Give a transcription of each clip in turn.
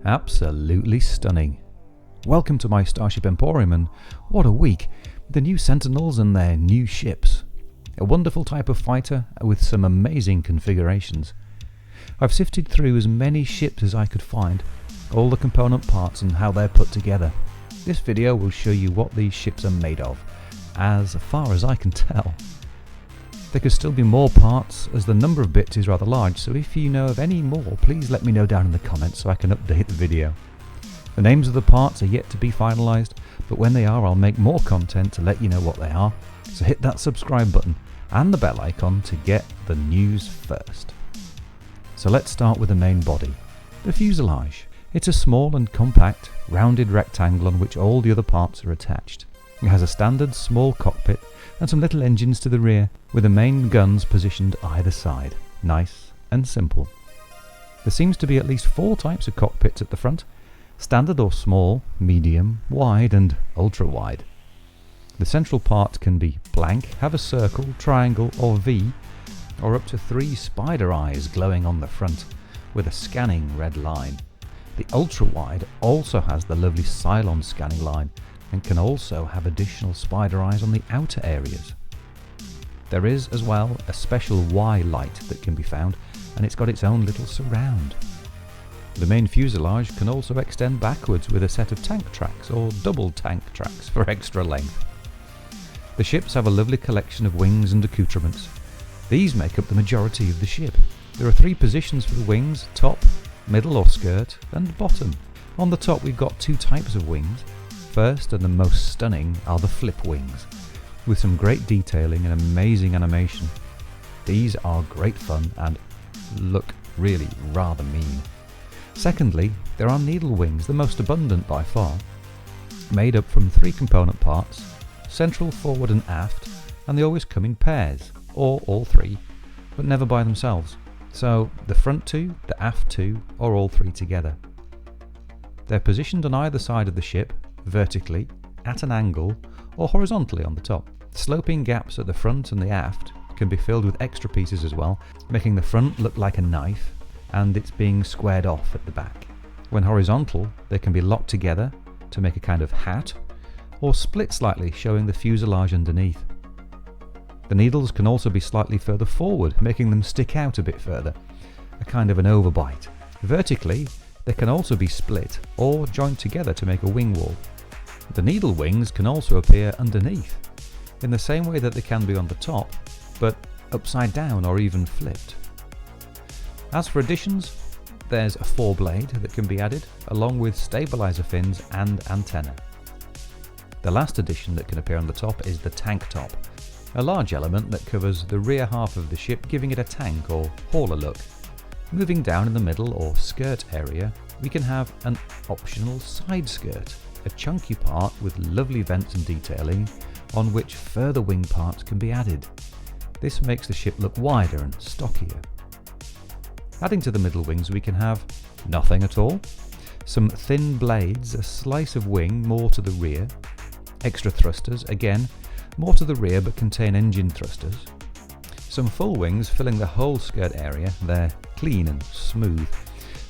Absolutely stunning. Welcome to my Starship Emporium, and what a week with the new Sentinels and their new ships. A wonderful type of fighter with some amazing configurations. I've sifted through as many ships as I could find, all the component parts and how they're put together. This video will show you what these ships are made of, as far as I can tell. There could still be more parts, as the number of bits is rather large, so if you know of any more, please let me know down in the comments so I can update the video. The names of the parts are yet to be finalised, but when they are I'll make more content to let you know what they are, so hit that subscribe button and the bell icon to get the news first. So let's start with the main body, the fuselage. It's a small and compact, rounded rectangle on which all the other parts are attached. It has a standard small cockpit and some little engines to the rear, with the main guns positioned either side. Nice and simple. There seems to be at least 4 types of cockpits at the front: standard or small, medium, wide and ultra wide. The central part can be blank, have a circle, triangle or V, or up to 3 spider eyes glowing on the front with a scanning red line. The ultra wide also has the lovely Cylon scanning line and can also have additional spider eyes on the outer areas. There is as well a special Y light that can be found, and it's got its own little surround. The main fuselage can also extend backwards with a set of tank tracks or double tank tracks for extra length. The ships have a lovely collection of wings and accoutrements. These make up the majority of the ship. There are 3 positions for the wings: top, middle or skirt, and bottom. On the top we've got 2 types of wings. First and the most stunning are the flip wings, with some great detailing and amazing animation. These are great fun and look really rather mean. Secondly, there are needle wings, the most abundant by far, made up from 3 component parts: central, forward and aft, and they always come in pairs, or all 3, but never by themselves. So the front 2, the aft 2, or all 3 together. They're positioned on either side of the ship, vertically, at an angle, or horizontally on the top. Sloping gaps at the front and the aft can be filled with extra pieces as well, making the front look like a knife, and it's being squared off at the back. When horizontal, they can be locked together to make a kind of hat, or split slightly, showing the fuselage underneath. The needles can also be slightly further forward, making them stick out a bit further, a kind of an overbite. Vertically, they can also be split or joined together to make a wing wall. The needle wings can also appear underneath, in the same way that they can be on the top, but upside down or even flipped. As for additions, there's a foreblade that can be added, along with stabilizer fins and antenna. The last addition that can appear on the top is the tank top, a large element that covers the rear half of the ship, giving it a tank or hauler look. Moving down in the middle or skirt area, we can have an optional side skirt, a chunky part with lovely vents and detailing on which further wing parts can be added. This makes the ship look wider and stockier. Adding to the middle wings, we can have nothing at all, some thin blades, a slice of wing more to the rear, extra thrusters, again more to the rear but contain engine thrusters, some full wings filling the whole skirt area. They're clean and smooth.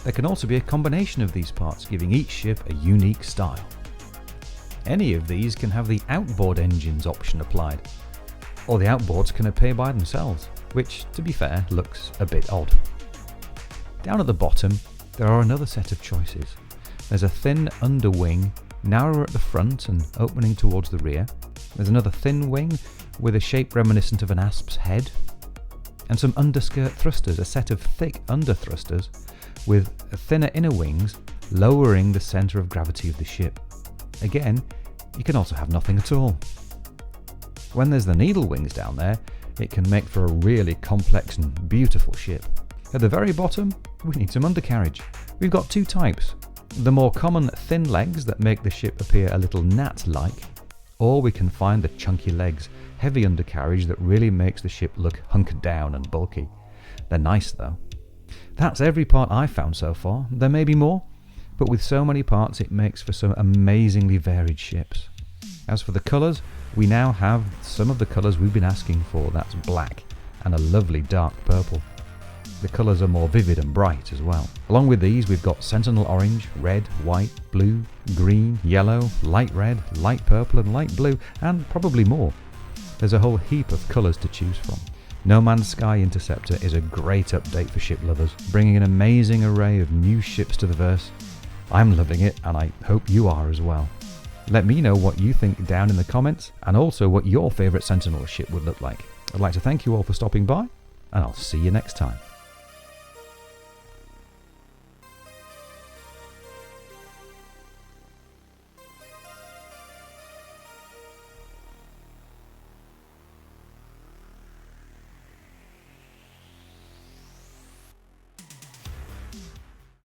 There can also be a combination of these parts, giving each ship a unique style. Any of these can have the outboard engines option applied, or the outboards can appear by themselves, which, to be fair, looks a bit odd. Down at the bottom, there are another set of choices. There's a thin underwing, narrower at the front and opening towards the rear. There's another thin wing with a shape reminiscent of an asp's head, and some underskirt thrusters, a set of thick under thrusters with thinner inner wings, lowering the centre of gravity of the ship. Again, you can also have nothing at all. When there's the needle wings down there, it can make for a really complex and beautiful ship. At the very bottom, we need some undercarriage. We've got 2 types: the more common thin legs that make the ship appear a little gnat-like, or we can find the chunky legs, heavy undercarriage that really makes the ship look hunkered down and bulky. They're nice though. That's every part I've found so far. There may be more, but with so many parts it makes for some amazingly varied ships. As for the colours, we now have some of the colours we've been asking for. That's black and a lovely dark purple. The colours are more vivid and bright as well. Along with these, we've got Sentinel Orange, Red, White, Blue, Green, Yellow, Light Red, Light Purple and Light Blue, and probably more. There's a whole heap of colours to choose from. No Man's Sky Interceptor is a great update for ship lovers, bringing an amazing array of new ships to the verse. I'm loving it, and I hope you are as well. Let me know what you think down in the comments, and also what your favourite Sentinel ship would look like. I'd like to thank you all for stopping by, and I'll see you next time.